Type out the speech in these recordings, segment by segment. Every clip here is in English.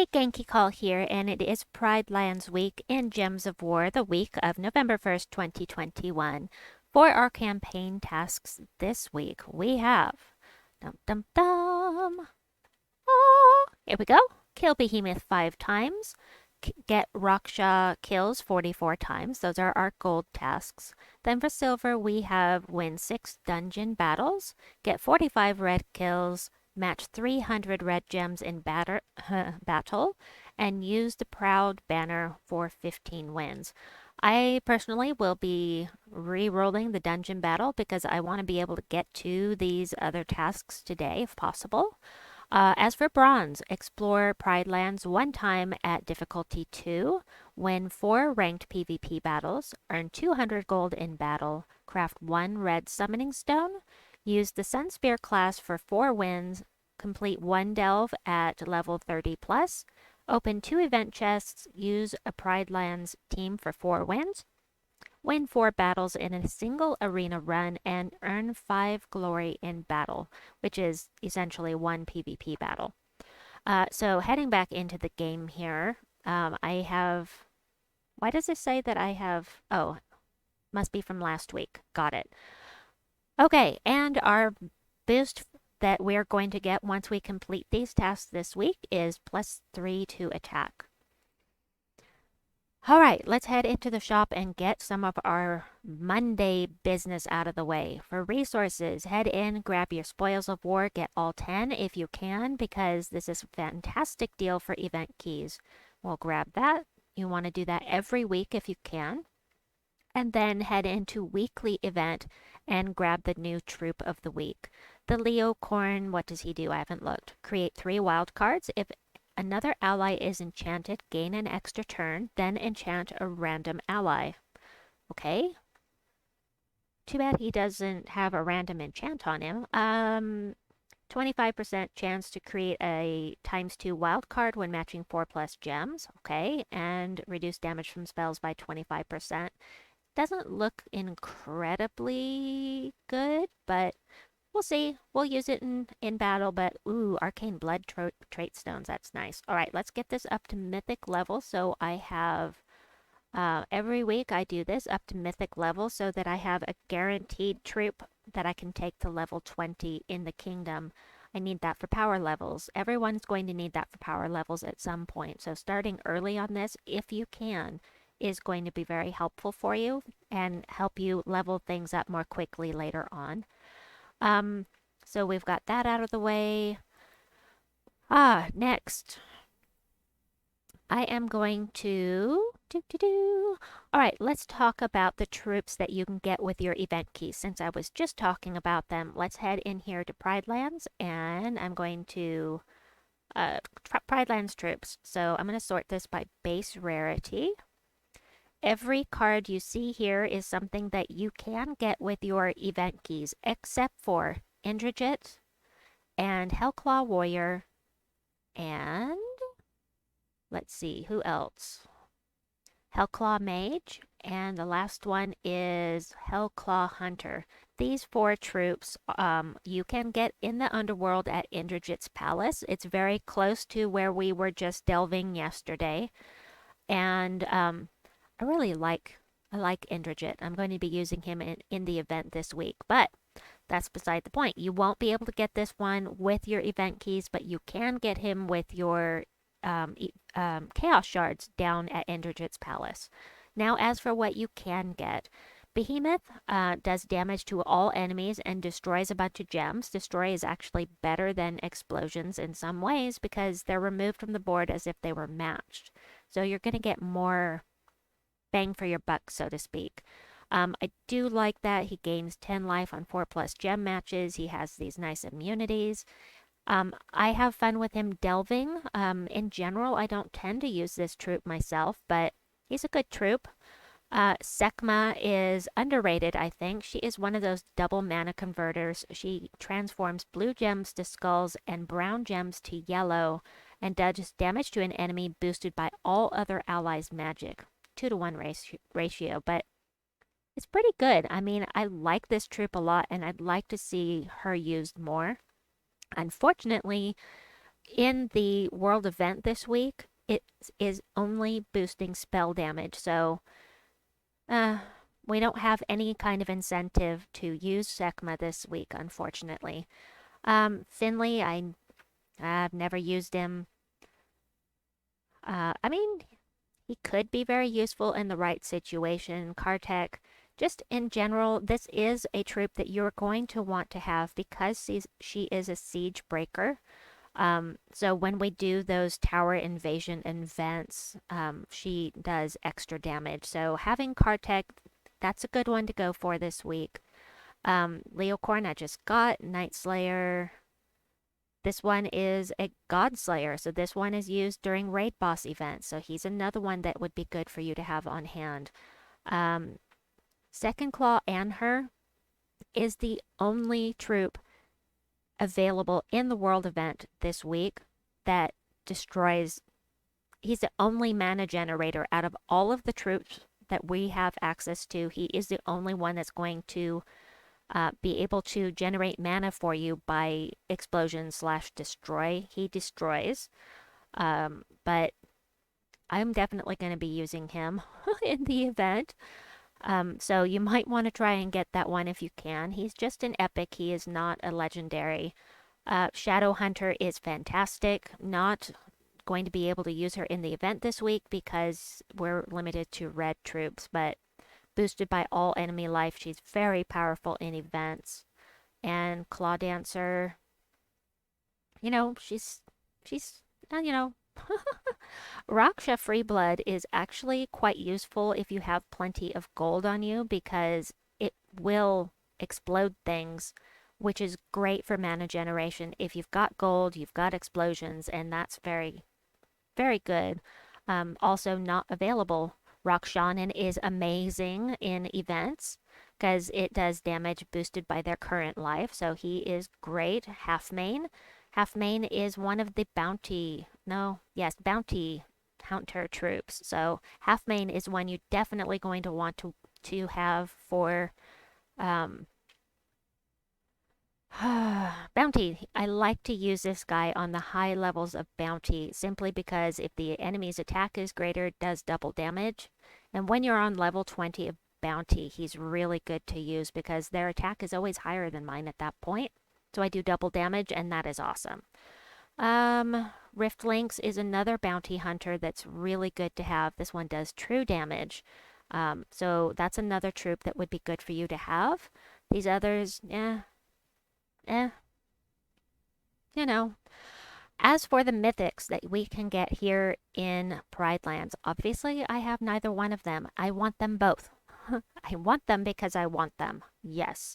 Hey, Genki Call here, and it is Pridelands Week in Gems of War, the week of November 1st, 2021. For our campaign tasks this week, we have dum dum dum. Oh, here we go. Kill Behemoth 5 times. Get Raksha kills 44 times. Those are our gold tasks. Then for silver, we have win 6 dungeon battles, get 45 red kills, match 300 red gems in battle, and use the Proud banner for 15 wins. I personally will be re-rolling the dungeon battle because I want to be able to get to these other tasks today if possible. As for bronze, explore Pridelands one time at difficulty 2, win 4 ranked PvP battles, earn 200 gold in battle, craft 1 red summoning stone, use the Sunspear class for 4 wins, complete 1 delve at level 30 plus, open 2 event chests, use a Pridelands team for 4 wins, win 4 battles in a single arena run, and earn 5 glory in battle, which is essentially 1 PvP battle. So heading back into the game here, I have... Why does it say that I have... Oh, must be from last week. Got it. Okay, and our boost that we're going to get once we complete these tasks this week is +3 to attack. All right, let's head into the shop and get some of our Monday business out of the way. For resources, head in, grab your spoils of war, get all 10 if you can, because this is a fantastic deal for event keys. We'll grab that. You want to do that every week if you can. And then head into weekly event and grab the new troop of the week. The Leo Corn, what does he do? I haven't looked. Create 3 wild cards. If another ally is enchanted, gain an extra turn, then enchant a random ally. Okay. Too bad he doesn't have a random enchant on him. 25% chance to create a ×2 wild card when matching 4+ gems. Okay. And reduce damage from spells by 25%. Doesn't look incredibly good, but we'll see. We'll use it in battle, but ooh, Arcane Blood trait stones. That's nice. All right, let's get this up to mythic level. So I have, every week I do this up to mythic level so that I have a guaranteed troop that I can take to level 20 in the kingdom. I need that for power levels. Everyone's going to need that for power levels at some point. So starting early on this, if you can, is going to be very helpful for you and help you level things up more quickly later on. So we've got that out of the way. Next, I am going to All right, let's talk about the troops that you can get with your event keys. Since I was just talking about them, let's head in here to Pridelands, and I'm going to Pridelands Troops. So I'm going to sort this by base rarity. Every card you see here is something that you can get with your event keys, except for Indrajit and Hellclaw Warrior, and let's see, who else? Hellclaw Mage, and the last one is Hellclaw Hunter. These 4 troops you can get in the underworld at Indrajit's palace. It's very close to where we were just delving yesterday, and I really like Indrajit. I'm going to be using him in the event this week, but that's beside the point. You won't be able to get this one with your event keys, but you can get him with your chaos shards down at Indrajit's palace. Now, as for what you can get, Behemoth does damage to all enemies and destroys a bunch of gems. Destroy is actually better than explosions in some ways because they're removed from the board as if they were matched. So you're going to get more bang for your buck, so to speak. I do like that he gains 10 life on 4+ gem matches. He has these nice immunities. I have fun with him delving. In general, I don't tend to use this troop myself, but he's a good troop. Sekma is underrated, I think. She is one of those double mana converters. She transforms blue gems to skulls and brown gems to yellow and does damage to an enemy boosted by all other allies' magic. 2-to-1 ratio, but it's pretty good. I mean, I like this troop a lot, and I'd like to see her used more. Unfortunately, in the world event this week, it is only boosting spell damage. So uh, we don't have any kind of incentive to use Sekma this week, unfortunately. Finley, I've never used him. I mean, he could be very useful in the right situation. Kartek, just in general, this is a troop that you're going to want to have because she is a siege breaker. So when we do those tower invasion events, she does extra damage. So having Kartek, that's a good one to go for this week. Leocorn I just got, Night Slayer. This one is a God Slayer, so this one is used during raid boss events. So he's another one that would be good for you to have on hand. Um, Second Claw Anhur is the only troop available in the world event this week that destroys. He's the only mana generator out of all of the troops that we have access to. He is the only one that's going to be able to generate mana for you by explosion slash destroy. He destroys. But I'm definitely going to be using him in the event. So you might want to try and get that one if you can. He's just an epic. He is not a legendary. Shadow Hunter is fantastic. Not going to be able to use her in the event this week because we're limited to red troops, but boosted by all enemy life. She's very powerful in events. And Claw Dancer, she's you know, Raksha Freeblood is actually quite useful if you have plenty of gold on you because it will explode things, which is great for mana generation. If you've got gold, you've got explosions, and that's very, very good. Also, not available. Rakshanan is amazing in events because it does damage boosted by their current life, so he is great. Half main. Half main is one of the bounty hunter troops. So half main is one you're definitely going to want to have for um, bounty. I like to use this guy on the high levels of bounty simply because if the enemy's attack is greater, it does double damage. And when you're on level 20 of bounty, he's really good to use because their attack is always higher than mine at that point. So I do double damage, and that is awesome. Rift Lynx is another bounty hunter that's really good to have. This one does true damage. So that's another troop that would be good for you to have. These others, eh, you know. As for the mythics that we can get here in Pridelands, obviously I have neither one of them. I want them both. I want them because I want them. Yes.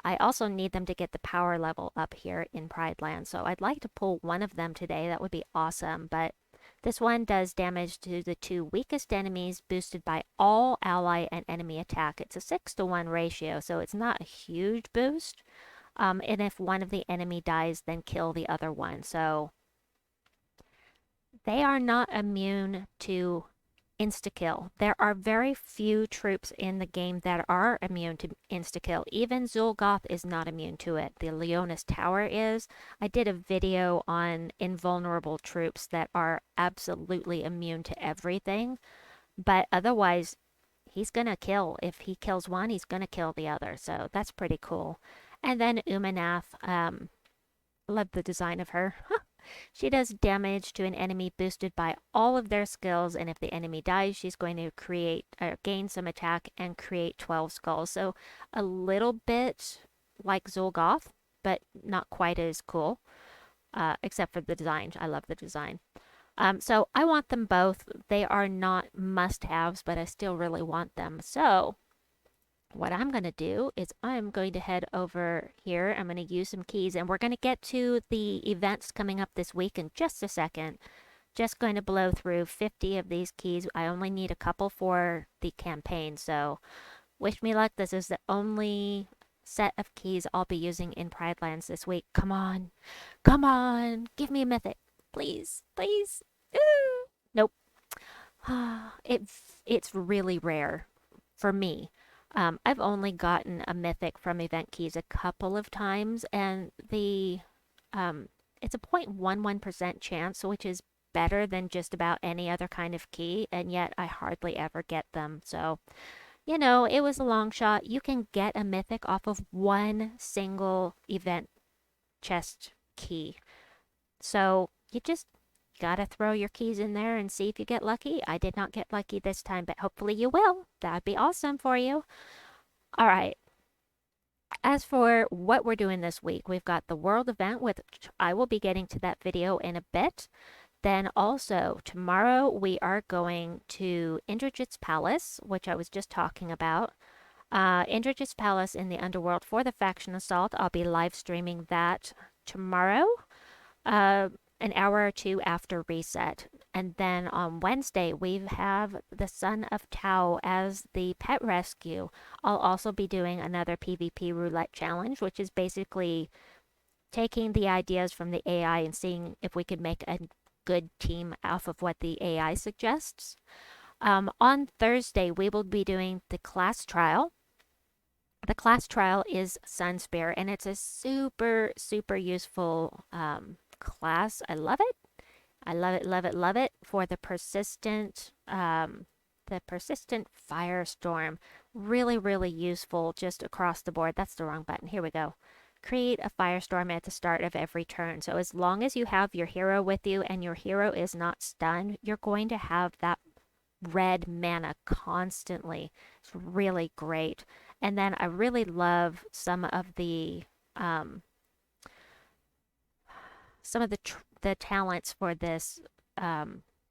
I also need them to get the power level up here in Prideland, so I'd like to pull one of them today. That would be awesome, but this one does damage to the two weakest enemies boosted by all ally and enemy attack. It's a 6-to-1 ratio, so it's not a huge boost. And if one of the enemy dies, then kill the other one. So they are not immune to insta-kill. There are very few troops in the game that are immune to insta-kill. Even Zul'Goth is not immune to it. The Leonis Tower is. I did a video on invulnerable troops that are absolutely immune to everything, but otherwise, he's gonna kill. If he kills one, he's gonna kill the other. So that's pretty cool. And then Umanath, love the design of her. She does damage to an enemy boosted by all of their skills, and if the enemy dies, she's going to gain some attack and create 12 skulls. So a little bit like Zul'Goth, but not quite as cool, except for the design. I love the design. So I want them both. They are not must-haves, but I still really want them. So what I'm going to do is I'm going to head over here. I'm going to use some keys, and we're going to get to the events coming up this week in just a second. Just going to blow through 50 of these keys. I only need a couple for the campaign, so wish me luck. This is the only set of keys I'll be using in Pridelands this week. Come on. Come on. Give me a mythic. Please. Please. Ooh. Nope. It's really rare for me. I've only gotten a mythic from event keys a couple of times, and the it's a 0.11% chance, which is better than just about any other kind of key, and yet I hardly ever get them. So, it was a long shot. You can get a mythic off of one single event chest key. So you just gotta throw your keys in there and see if you get lucky. I did not get lucky this time, but hopefully you will. That'd be awesome for you. All right. As for what we're doing this week, we've got the world event, which I will be getting to that video in a bit. Then also tomorrow we are going to Indrajit's Palace, which I was just talking about. Indrajit's Palace in the Underworld for the Faction Assault. I'll be live streaming that tomorrow, an hour or two after reset. And then on Wednesday, we have the Son of Tau as the pet rescue. I'll also be doing another PvP roulette challenge, which is basically taking the ideas from the AI and seeing if we could make a good team off of what the AI suggests. On Thursday, we will be doing the class trial. The class trial is Sunspear, and it's a super, super useful class. I love it. I love it, love it, love it for the persistent firestorm. Really, really useful just across the board. That's the wrong button. Here we go. Create a firestorm at the start of every turn. So as long as you have your hero with you and your hero is not stunned, you're going to have that red mana constantly. It's really great. And then I really love some of the the talents for this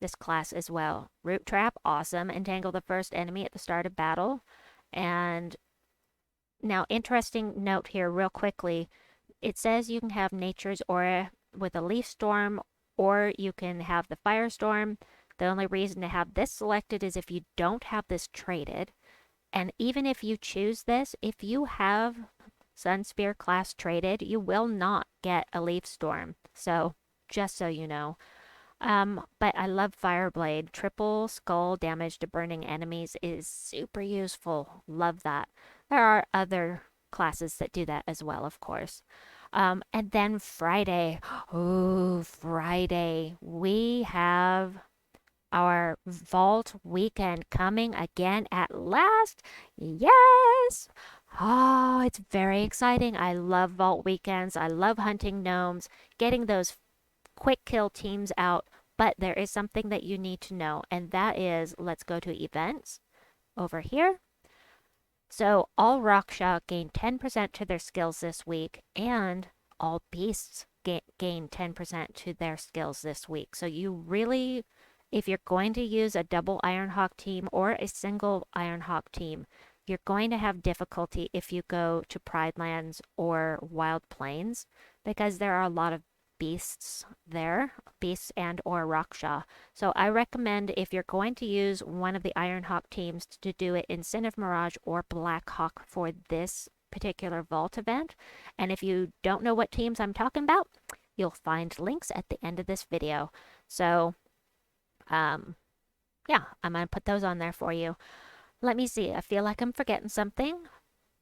this class as well. Root Trap, awesome. Entangle the first enemy at the start of battle. And now, interesting note here, real quickly. It says you can have Nature's Aura with a Leaf Storm, or you can have the Firestorm. The only reason to have this selected is if you don't have this traded. And even if you choose this, if you have Sunspear class traded, you will not get a Leaf Storm. So, just so you know. But I love Fireblade. Triple skull damage to burning enemies is super useful. Love that. There are other classes that do that as well, of course. And then Friday. Oh, Friday. We have our Vault weekend coming again at last. Yes! Oh, it's very exciting. I love Vault weekends. I love hunting gnomes, getting those quick kill teams out. But there is something that you need to know, and that is, let's go to events over here. So all Raksha gain 10% to their skills this week, and all beasts gain 10% to their skills this week. So you really, if you're going to use a double Ironhawk team or a single Ironhawk team, you're going to have difficulty if you go to Pridelands or Wild Plains, because there are a lot of beasts there, beasts and or Raksha. So I recommend, if you're going to use one of the Ironhawk teams, to do it in Sin of Mirage or Blackhawk for this particular Vault event. And if you don't know what teams I'm talking about, you'll find links at the end of this video. So yeah, I'm gonna put those on there for you. Let me see. I feel like I'm forgetting something.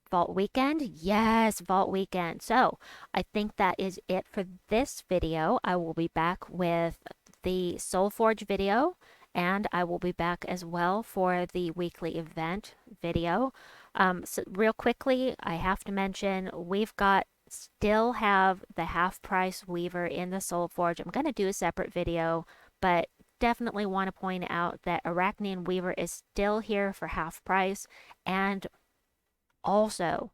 Vault weekend? Yes, Vault weekend. So I think that is it for this video. I will be back with the Soulforge video, and I will be back as well for the weekly event video. So real quickly, I have to mention still have the half price Weaver in the Soulforge. I'm going to do a separate video, but definitely want to point out that Arachnean Weaver is still here for half price. And also,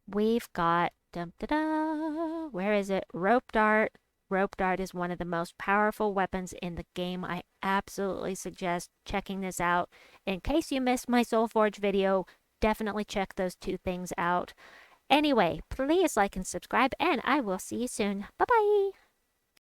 we've got, where is it? Rope Dart. Rope Dart is one of the most powerful weapons in the game. I absolutely suggest checking this out. In case you missed my Soulforge video, definitely check those two things out. Anyway, please like and subscribe, and I will see you soon. Bye-bye!